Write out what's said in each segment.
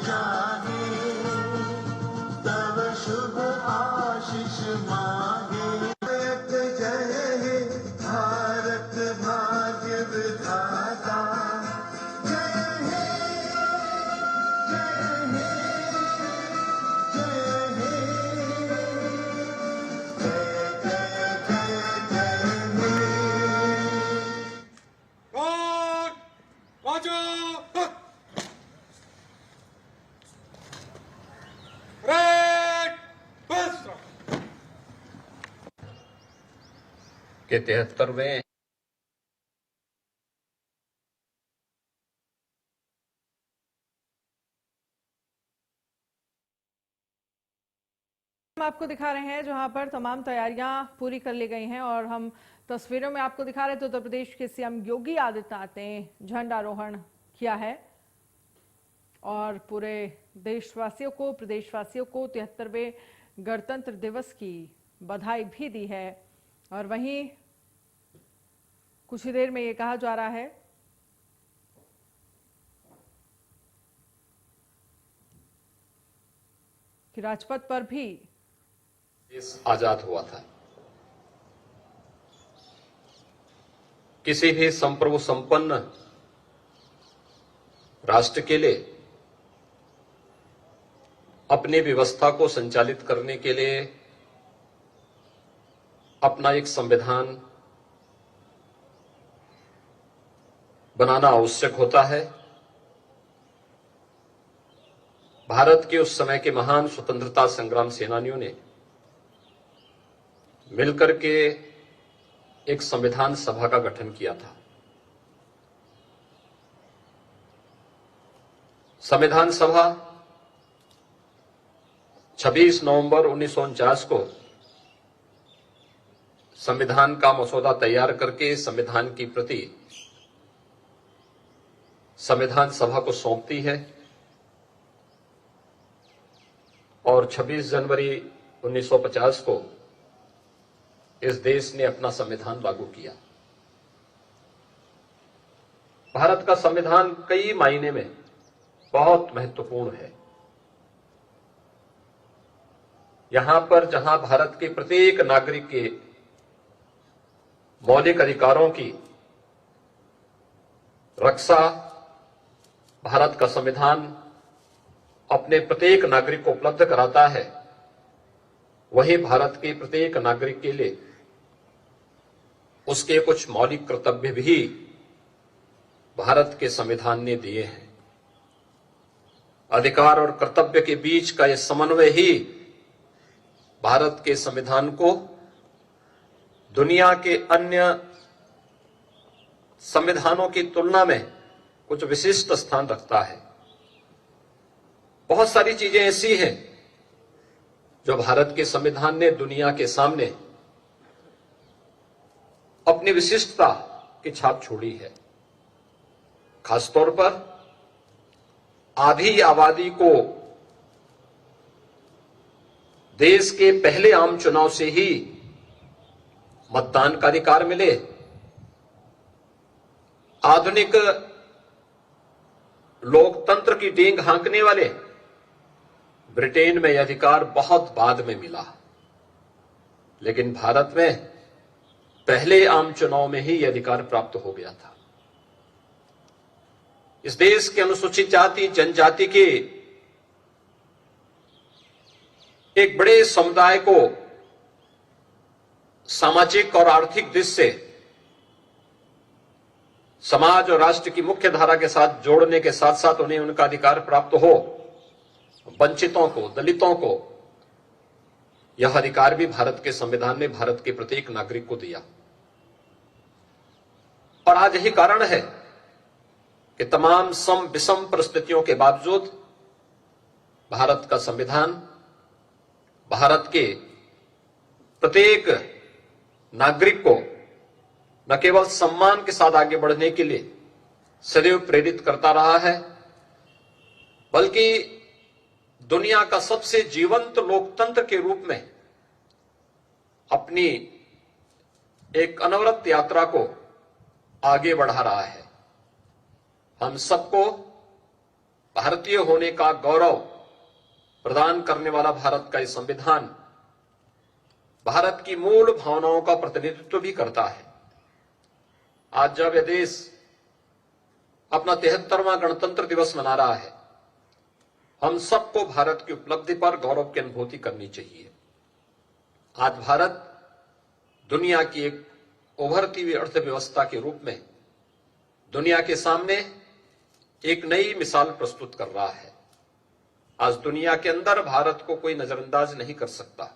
चाहे, तब शुभ आशीष मांगे। जय हे भारत भाग्य विधाता, जय हे, जय हे, जय हे, जय जय जय जय हे। के 73वें हम आपको दिखा रहे हैं जहां पर तमाम तैयारियां पूरी कर ली गई हैं और हम तस्वीरों में आपको दिखा रहे हैं तो उत्तर प्रदेश के सीएम योगी आदित्यनाथ ने झंडारोहण किया है और पूरे देशवासियों को, प्रदेशवासियों को 73वें गणतंत्र दिवस की बधाई भी दी है। और वहीं कुछ ही देर में ये कहा जा रहा है कि राजपथ पर भी देश आजाद हुआ था। किसी भी संप्रभु संपन्न राष्ट्र के लिए अपनी व्यवस्था को संचालित करने के लिए अपना एक संविधान बनाना आवश्यक होता है। भारत के उस समय के महान स्वतंत्रता संग्राम सेनानियों ने मिलकर के एक संविधान सभा का गठन किया था। संविधान सभा 26 नवंबर 1949 को संविधान का मसौदा तैयार करके संविधान की प्रति संविधान सभा को सौंपती है और 26 जनवरी 1950 को इस देश ने अपना संविधान लागू किया। भारत का संविधान कई मायने में बहुत महत्वपूर्ण है। यहां पर जहां भारत के प्रत्येक नागरिक के मौलिक अधिकारों की रक्षा भारत का संविधान अपने प्रत्येक नागरिक को उपलब्ध कराता है, वहीं भारत के प्रत्येक नागरिक के लिए उसके कुछ मौलिक कर्तव्य भी भारत के संविधान ने दिए हैं। अधिकार और कर्तव्य के बीच का यह समन्वय ही भारत के संविधान को दुनिया के अन्य संविधानों की तुलना में कुछ विशिष्ट स्थान रखता है। बहुत सारी चीजें ऐसी हैं जो भारत के संविधान ने दुनिया के सामने अपनी विशिष्टता की छाप छोड़ी है। खासतौर पर आधी आबादी को देश के पहले आम चुनाव से ही मतदान का अधिकार मिले। आधुनिक लोकतंत्र की डींग हाँकने वाले ब्रिटेन में यह अधिकार बहुत बाद में मिला, लेकिन भारत में पहले आम चुनाव में ही यह अधिकार प्राप्त हो गया था। इस देश के अनुसूचित जाति जनजाति के एक बड़े समुदाय को सामाजिक और आर्थिक दृष्टि से समाज और राष्ट्र की मुख्य धारा के साथ जोड़ने के साथ साथ उन्हें उनका अधिकार प्राप्त हो। वंचितों को, दलितों को यह अधिकार भी भारत के संविधान ने भारत के प्रत्येक नागरिक को दिया। और आज यही कारण है कि तमाम सम विषम परिस्थितियों के बावजूद भारत का संविधान भारत के प्रत्येक नागरिक को न केवल सम्मान के साथ आगे बढ़ने के लिए सदैव प्रेरित करता रहा है, बल्कि दुनिया का सबसे जीवंत लोकतंत्र के रूप में अपनी एक अनवरत यात्रा को आगे बढ़ा रहा है। हम सबको भारतीय होने का गौरव प्रदान करने वाला भारत का ये संविधान भारत की मूल भावनाओं का प्रतिनिधित्व भी करता है। आज जब यह देश अपना 73वां गणतंत्र दिवस मना रहा है, हम सबको भारत की उपलब्धि पर गौरव की अनुभूति करनी चाहिए। आज भारत दुनिया की एक उभरती हुई अर्थव्यवस्था के रूप में दुनिया के सामने एक नई मिसाल प्रस्तुत कर रहा है। आज दुनिया के अंदर भारत को कोई नजरअंदाज नहीं कर सकता।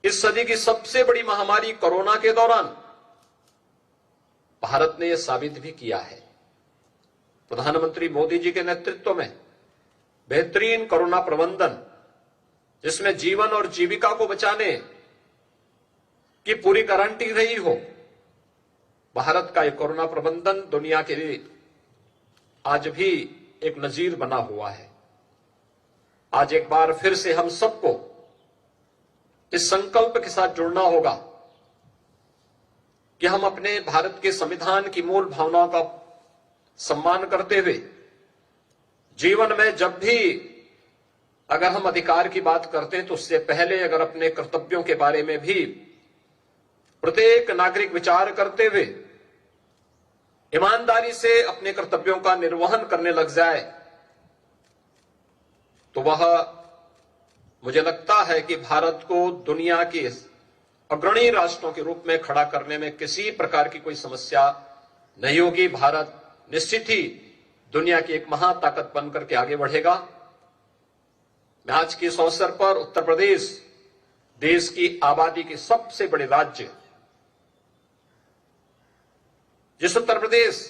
इस सदी की सबसे बड़ी महामारी कोरोना के दौरान भारत ने यह साबित भी किया है। प्रधानमंत्री मोदी जी के नेतृत्व में बेहतरीन कोरोना प्रबंधन, जिसमें जीवन और जीविका को बचाने की पूरी गारंटी रही हो, भारत का यह कोरोना प्रबंधन दुनिया के लिए आज भी एक नजीर बना हुआ है। आज एक बार फिर से हम सबको इस संकल्प के साथ जुड़ना होगा कि हम अपने भारत के संविधान की मूल भावनाओं का सम्मान करते हुए जीवन में जब भी अगर हम अधिकार की बात करते हैं तो उससे पहले अगर अपने कर्तव्यों के बारे में भी प्रत्येक नागरिक विचार करते हुए ईमानदारी से अपने कर्तव्यों का निर्वहन करने लग जाए तो वह मुझे लगता है कि भारत को दुनिया के अग्रणी राष्ट्रों के रूप में खड़ा करने में किसी प्रकार की कोई समस्या नहीं होगी। भारत निश्चित ही दुनिया की एक महाताकत बनकर के आगे बढ़ेगा। मैं आज के इस अवसर पर उत्तर प्रदेश, देश की आबादी के सबसे बड़े राज्य, जिस उत्तर प्रदेश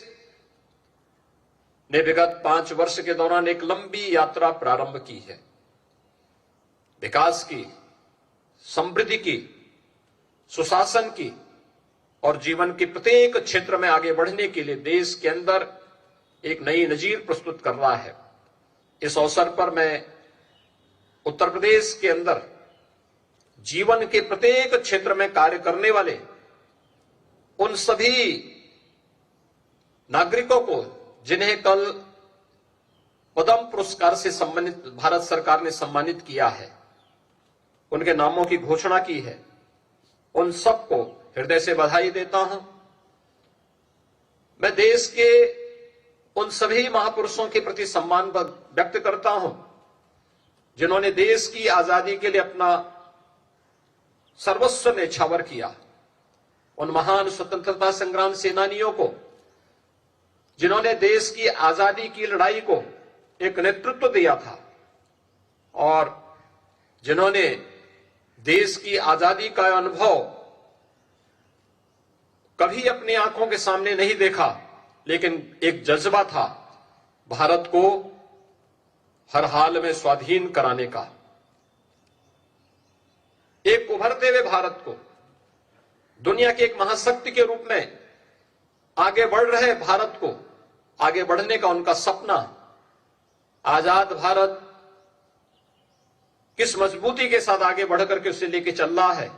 ने विगत 5 वर्ष के दौरान एक लंबी यात्रा प्रारंभ की है, विकास की, समृद्धि की, सुशासन की और जीवन के प्रत्येक क्षेत्र में आगे बढ़ने के लिए देश के अंदर एक नई नजीर प्रस्तुत कर रहा है। इस अवसर पर मैं उत्तर प्रदेश के अंदर जीवन के प्रत्येक क्षेत्र में कार्य करने वाले उन सभी नागरिकों को जिन्हें कल पद्म पुरस्कार से सम्मानित भारत सरकार ने सम्मानित किया है, उनके नामों की घोषणा की है, उन सबको हृदय से बधाई देता हूं। मैं देश के उन सभी महापुरुषों के प्रति सम्मान व्यक्त करता हूं जिन्होंने देश की आजादी के लिए अपना सर्वस्व न्यौछावर किया। उन महान स्वतंत्रता संग्राम सेनानियों को जिन्होंने देश की आजादी की लड़ाई को एक नेतृत्व दिया था और जिन्होंने देश की आजादी का अनुभव कभी अपनी आंखों के सामने नहीं देखा, लेकिन एक जज्बा था भारत को हर हाल में स्वाधीन कराने का। एक उभरते हुए भारत को दुनिया की एक महाशक्ति के रूप में आगे बढ़ रहे भारत को आगे बढ़ने का उनका सपना, आजाद भारत किस मजबूती के साथ आगे बढ़कर के उसे लेके चल रहा है,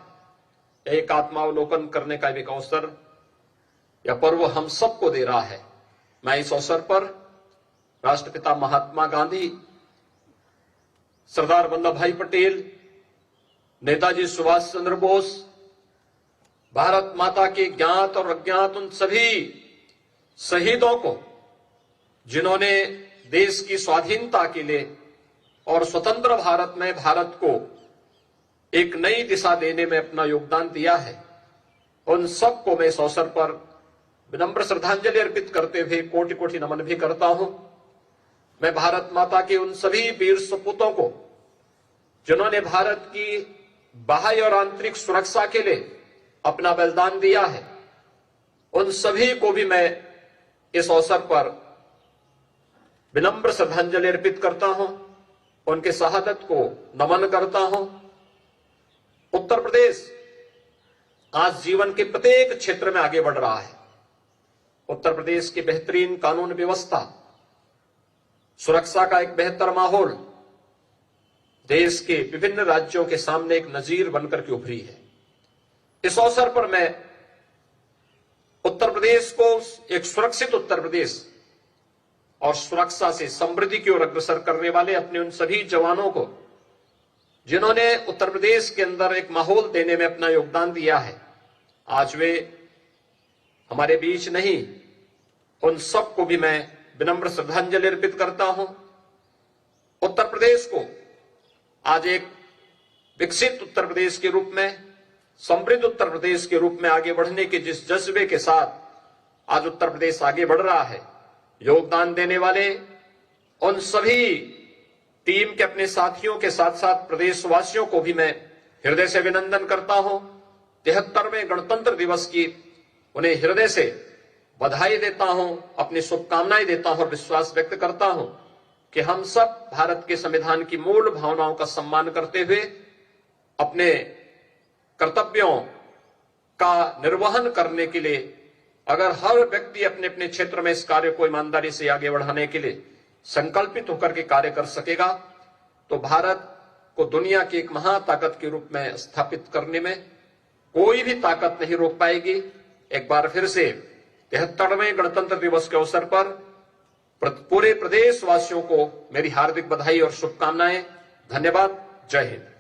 एक आत्मावलोकन करने का एक अवसर या पर्व हम सबको दे रहा है। मैं इस अवसर पर राष्ट्रपिता महात्मा गांधी, सरदार वल्लभ भाई पटेल, नेताजी सुभाष चंद्र बोस, भारत माता के ज्ञात और अज्ञात उन सभी शहीदों को जिन्होंने देश की स्वाधीनता के लिए और स्वतंत्र भारत में भारत को एक नई दिशा देने में अपना योगदान दिया है, उन सबको मैं इस अवसर पर विनम्र श्रद्धांजलि अर्पित करते हुए कोटि कोटि नमन भी करता हूं। मैं भारत माता के उन सभी वीर सपूतों को जिन्होंने भारत की बाह्य और आंतरिक सुरक्षा के लिए अपना बलिदान दिया है, उन सभी को भी मैं इस अवसर पर विनम्र श्रद्धांजलि अर्पित करता हूं, उनके शहादत को नमन करता हूं। उत्तर प्रदेश आज जीवन के प्रत्येक क्षेत्र में आगे बढ़ रहा है। उत्तर प्रदेश की बेहतरीन कानून व्यवस्था, सुरक्षा का एक बेहतर माहौल देश के विभिन्न राज्यों के सामने एक नजीर बनकर के उभरी है। इस अवसर पर मैं उत्तर प्रदेश को एक सुरक्षित उत्तर प्रदेश और सुरक्षा से समृद्धि की ओर अग्रसर करने वाले अपने उन सभी जवानों को, जिन्होंने उत्तर प्रदेश के अंदर एक माहौल देने में अपना योगदान दिया है, आज वे हमारे बीच नहीं, उन सबको भी मैं विनम्र श्रद्धांजलि अर्पित करता हूं। उत्तर प्रदेश को आज एक विकसित उत्तर प्रदेश के रूप में, समृद्ध उत्तर प्रदेश के रूप में आगे बढ़ने के जिस जज्बे के साथ आज उत्तर प्रदेश आगे बढ़ रहा है, योगदान देने वाले उन सभी टीम के अपने साथियों के साथ साथ प्रदेशवासियों को भी मैं हृदय से अभिनंदन करता हूं। 73वें गणतंत्र दिवस की उन्हें हृदय से बधाई देता हूं, अपनी शुभकामनाएं देता हूं और विश्वास व्यक्त करता हूं कि हम सब भारत के संविधान की मूल भावनाओं का सम्मान करते हुए अपने कर्तव्यों का निर्वहन करने के लिए, अगर हर व्यक्ति अपने अपने क्षेत्र में इस कार्य को ईमानदारी से आगे बढ़ाने के लिए संकल्पित होकर के कार्य कर सकेगा, तो भारत को दुनिया की एक महाताकत के रूप में स्थापित करने में कोई भी ताकत नहीं रोक पाएगी। एक बार फिर से 73वें गणतंत्र दिवस के अवसर पर पूरे प्रदेशवासियों को मेरी हार्दिक बधाई और शुभकामनाएं। धन्यवाद। जय हिंद।